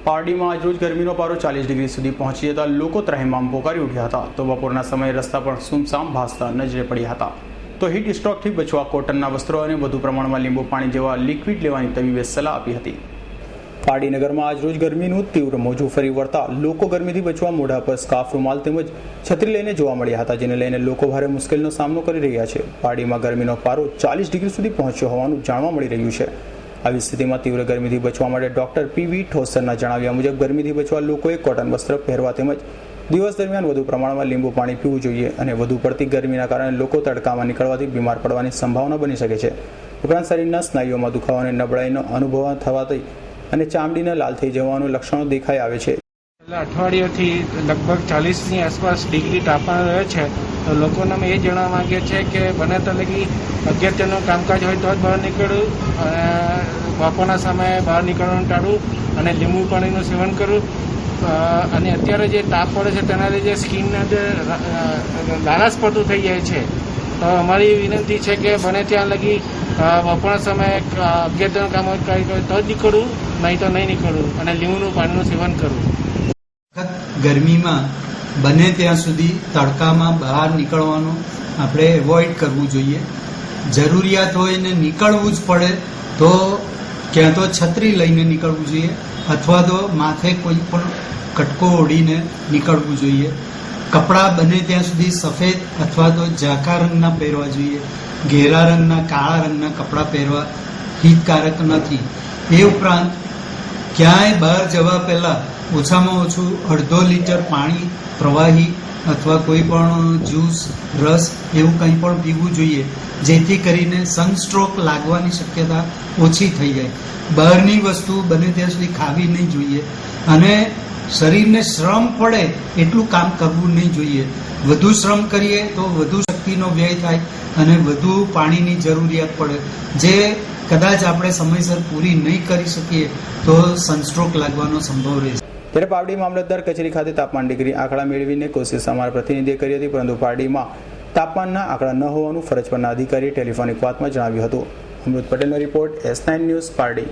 પારડીમાં આજરોજ ગરમીનો પારો 40 ડિગ્રી સુધી પહોંચી જતા લોકો ત્રાહિમામ પોકારી ઉઠ્યા હતા તો બપોરના સમયે રસ્તા પર સુમસામ ભાસતા નજરે પડ્યા હતા તો હીટ સ્ટ્રોકથી બચવા કોટનના વસ્ત્રો અને વધુ પ્રમાણમાં લીંબુ પાણી જેવા લિક્વિડ લેવાની તબીબે સલાહ આપી હતી। પારડી નગરમાં આજરોજ ગરમીનું તીવ્ર મોજું ફરી વળતા લોકો ગરમીથી બચવા મોઢા પર સ્કાર્ફ રૂમાલ તેમજ છત્રી લઈને જોવા મળ્યા હતા, જેને લઈને લોકો ભારે મુશ્કેલીનો સામનો કરી રહ્યા છે। પારડીમાં ગરમીનો પારો 40 ડિગ્રી સુધી પહોંચ્યો હોવાનું જાણવા મળી રહ્યું છે। આવી સ્થિતિમાં તીવ્ર ગરમીથી બચવા માટે ડોક્ટર પીવી ઠોસરના જણાવ્યા મુજબ ગરમીથી બચવા લોકોએ કોટન વસ્ત્ર પહેરવા તેમજ દિવસ દરમિયાન વધુ પ્રમાણમાં લીંબુ પાણી પીવું જોઈએ અને વધુ પડતી ગરમીના કારણે લોકો તડકામાં નીકળવાથી બીમાર પડવાની સંભાવના બની શકે છે। ઉપરાંત શરીરના સ્નાયુઓમાં દુખાવો અને નબળાઈનો અનુભવ થવાથી અને ચામડીને લાલ થઈ જવાનું લક્ષણો દેખાઈ આવે છે। અઠવાડિયાથી લગભગ 40ની આસપાસ ડિગ્રી તાપમાન રહે છે તો લોકોને અમે એ જણાવવા માંગીએ છીએ કે બને તો લગી અગત્યનું કામકાજ હોય તો જ બહાર નીકળવું અને બપોરના સમયે બહાર નીકળવાનું ટાળવું અને લીંબુ પાણીનું સેવન કરવું અને અત્યારે જે તાપ પડે છે તેના લીધે સ્કિનને જે લાલાશ પડતું થઈ જાય છે તો અમારી વિનંતી છે કે બને ત્યાં લગી બપોરના સમયે અગત્યનું કામ હોય તો જ નીકળવું, નહીં તો નહીં નીકળવું અને લીંબુનું પાણીનું સેવન કરવું। ગરમીમાં બને ત્યાં સુધી તડકામાં બહાર નીકળવાનું આપણે એવોઇડ કરવું જોઈએ। જરૂરિયાત હોય ને નીકળવું જ પડે તો ક્યાં તો છત્રી લઈને નીકળવું જોઈએ અથવા તો માથે કોઈ પણ કટકો ઓઢીને નીકળવું જોઈએ। કપડાં બને ત્યાં સુધી સફેદ અથવા તો ઝાંખા રંગના પહેરવા જોઈએ, ઘેરા રંગના કાળા રંગના કપડાં પહેરવા હિતકારક નથી। એ ઉપરાંત ક્યાંય બહાર જવા પહેલાં ઓછામાં ઓછું અડધો લીટર પાણી પ્રવાહી અથવા કોઈ પણ જ્યુસ રસ એવું કંઈ પણ પીવું જોઈએ જેથી કરીને સનસ્ટ્રોક લાગવાની શક્યતા ઓછી થઈ જાય। બહારની વસ્તુ બને ત્યાં સુધી ખાવી નહીં જોઈએ અને શરીરને શ્રમ પડે એટલું કામ કરવું નહીં જોઈએ। વધુ શ્રમ કરીએ તો વધુ શક્તિનો વ્યય થાય અને વધુ પાણીની જરૂરિયાત પડે જે કદાચ આપણે સમયસર પૂરી નહીં કરી શકીએ તો સનસ્ટ્રોક લાગવાનો સંભવ રહે છે। ત્યારે પારડી મામલતદાર કચેરી ખાતે તાપમાન ડિગ્રી આંકડા મેળવીને કોશિશ અમારા પ્રતિનિધિએ કરી હતી, પરંતુ પારડીમાં તાપમાનના આંકડા ન હોવાનું ફરજ પરના અધિકારીએ ટેલિફોનિક વાતમાં જણાવ્યું હતું। અમૃત પટેલનો રિપોર્ટ, S9 ન્યૂઝ, પારડી।